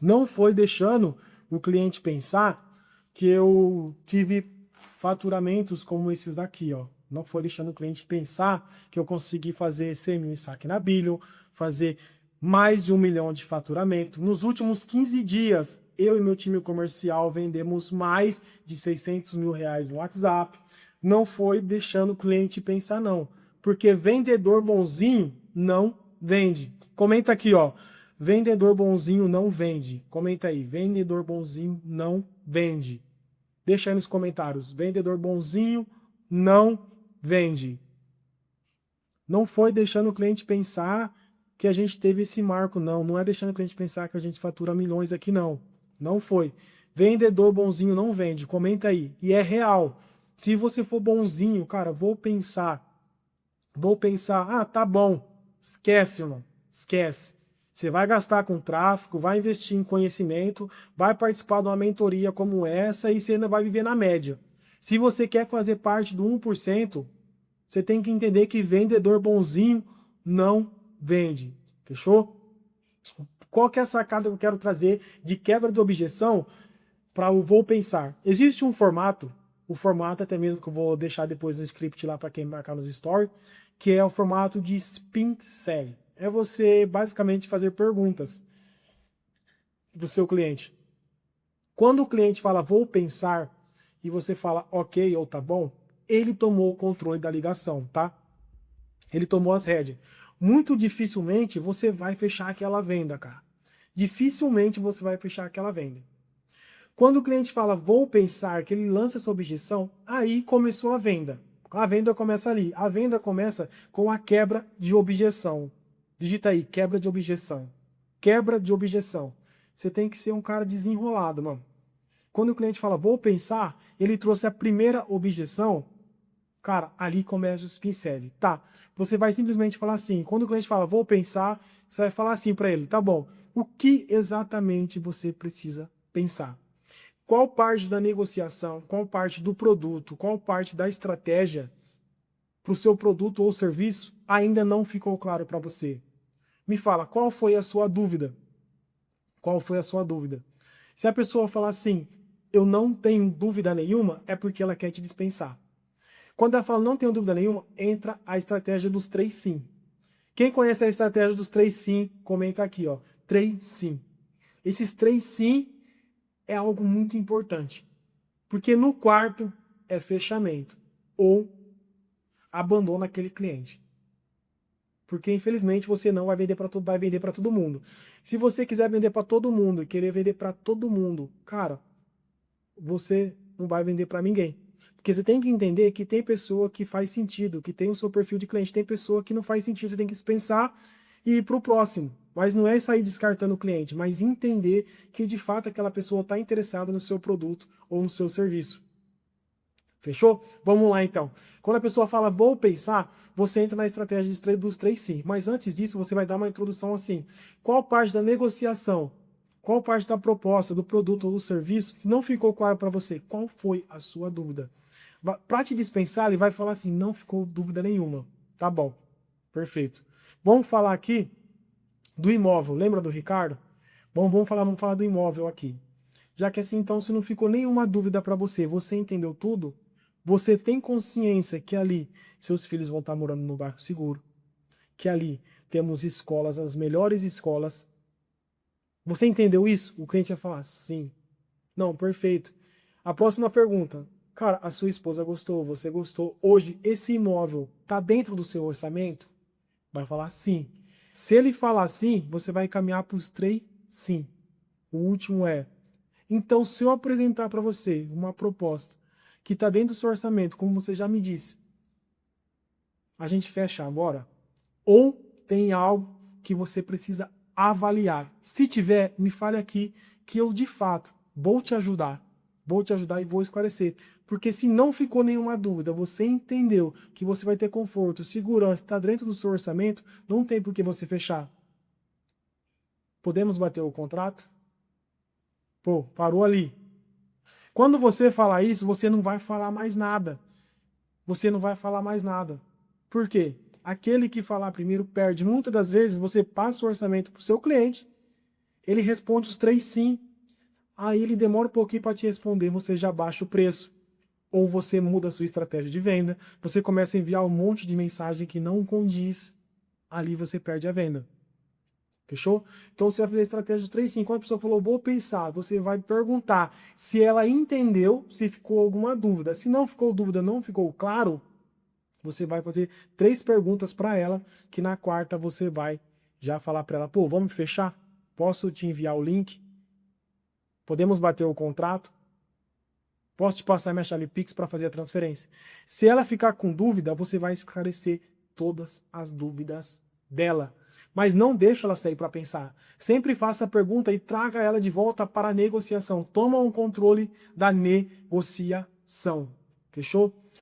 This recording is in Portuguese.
Não foi deixando o cliente pensar que eu tive faturamentos como esses daqui, ó. Não foi deixando o cliente pensar que eu consegui fazer 100 mil em saque na Billion, fazer mais de 1 milhão de faturamento. Nos últimos 15 dias, eu e meu time comercial vendemos mais de 600 mil reais no WhatsApp. Não foi deixando o cliente pensar, não. Porque vendedor bonzinho não vende. Comenta aqui, ó. Vendedor bonzinho não vende. Comenta aí. Vendedor bonzinho não vende. Deixa aí nos comentários. Vendedor bonzinho não vende. Não foi deixando o cliente pensar que a gente teve esse marco, não. Não é deixando o cliente pensar que a gente fatura milhões aqui, não. Não foi. Vendedor bonzinho não vende. Comenta aí. E é real. Se você for bonzinho, cara, vou pensar. Ah, tá bom. Esquece, irmão. Esquece. Você vai gastar com tráfego, vai investir em conhecimento, vai participar de uma mentoria como essa e você ainda vai viver na média. Se você quer fazer parte do 1%, você tem que entender que vendedor bonzinho não vende. Fechou? Qual que é a sacada que eu quero trazer de quebra de objeção para o vou pensar? Existe um formato, o formato até mesmo que eu vou deixar depois no script lá para quem marcar nos stories, que é o formato de spin selling. É você basicamente fazer perguntas para o seu cliente. Quando o cliente fala vou pensar e você fala ok ou tá bom, ele tomou o controle da ligação, tá? Ele tomou as rédeas. Muito dificilmente você vai fechar aquela venda, cara. Dificilmente você vai fechar aquela venda. Quando o cliente fala vou pensar, que ele lança essa objeção, aí começou a venda. A venda começa ali. A venda começa com a quebra de objeção. Digita aí, quebra de objeção. Quebra de objeção. Você tem que ser um cara desenrolado, mano. Quando o cliente fala vou pensar, ele trouxe a primeira objeção, cara, ali começa o spin selling. Tá, você vai simplesmente falar assim, quando o cliente fala vou pensar, você vai falar assim para ele, tá bom, o que exatamente você precisa pensar? Qual parte da negociação, qual parte do produto, qual parte da estratégia para o seu produto ou serviço ainda não ficou claro para você? Me fala, qual foi a sua dúvida? Qual foi a sua dúvida? Se a pessoa falar assim, eu não tenho dúvida nenhuma, é porque ela quer te dispensar. Quando ela fala não tenho dúvida nenhuma, entra a estratégia dos 3 sim. Quem conhece a estratégia dos 3 sim, comenta aqui, ó. 3 sim. Esses 3 sim é algo muito importante. Porque no quarto é fechamento ou abandona aquele cliente. Porque infelizmente você não vai vender para todo, vai vender para todo mundo. Se você quiser vender para todo mundo e querer vender para todo mundo, cara, você não vai vender para ninguém. Porque você tem que entender que tem pessoa que faz sentido, que tem o seu perfil de cliente, tem pessoa que não faz sentido, você tem que dispensar e ir para o próximo. Mas não é sair descartando o cliente, mas entender que de fato aquela pessoa está interessada no seu produto ou no seu serviço. Fechou? Vamos lá então. Quando a pessoa fala vou pensar, você entra na estratégia dos 3 sim. Mas antes disso, você vai dar uma introdução assim. Qual parte da negociação, qual parte da proposta, do produto ou do serviço não ficou claro para você? Qual foi a sua dúvida? Para te dispensar, ele vai falar assim, não ficou dúvida nenhuma. Tá bom, perfeito. Vamos falar aqui do imóvel. Lembra do Ricardo? Bom, vamos falar do imóvel aqui. Já que assim, então, se não ficou nenhuma dúvida para você, você entendeu tudo, você tem consciência que ali seus filhos vão estar morando no bairro seguro, que ali temos escolas, as melhores escolas. Você entendeu isso? O cliente vai falar sim. Não, perfeito. A próxima pergunta. Cara, a sua esposa gostou, você gostou. Hoje, esse imóvel está dentro do seu orçamento? Vai falar sim. Se ele falar sim, você vai caminhar para os 3 sim. O último é. Então, se eu apresentar para você uma proposta que está dentro do seu orçamento, como você já me disse, a gente fecha agora? Ou tem algo que você precisa avaliar? Se tiver, me fale aqui que eu, de fato, vou te ajudar. Vou te ajudar e vou esclarecer. Porque se não ficou nenhuma dúvida, você entendeu que você vai ter conforto, segurança, está dentro do seu orçamento, não tem por que você fechar. Podemos bater o contrato? Pô, parou ali. Quando você falar isso, você não vai falar mais nada. Você não vai falar mais nada. Por quê? Aquele que falar primeiro perde. Muitas das vezes você passa o orçamento para o seu cliente, Ele responde os 3 sim. Aí ele demora um pouquinho para te responder, você já baixa o preço. Ou você muda a sua estratégia de venda, você começa a enviar um monte de mensagem que não condiz, ali você perde a venda. Fechou? Então você vai fazer a estratégia de 3 sim. Quando a pessoa falou, vou pensar, você vai perguntar se ela entendeu, se ficou alguma dúvida. Se não ficou dúvida, não ficou claro, você vai fazer 3 perguntas para ela, que na quarta você vai já falar para ela, pô, vamos fechar? Posso te enviar o link? Podemos bater o contrato? Posso te passar minha chave Pix para fazer a transferência? Se ela ficar com dúvida, você vai esclarecer todas as dúvidas dela. Mas não deixa ela sair para pensar. Sempre faça a pergunta e traga ela de volta para a negociação. Toma um controle da negociação. Fechou?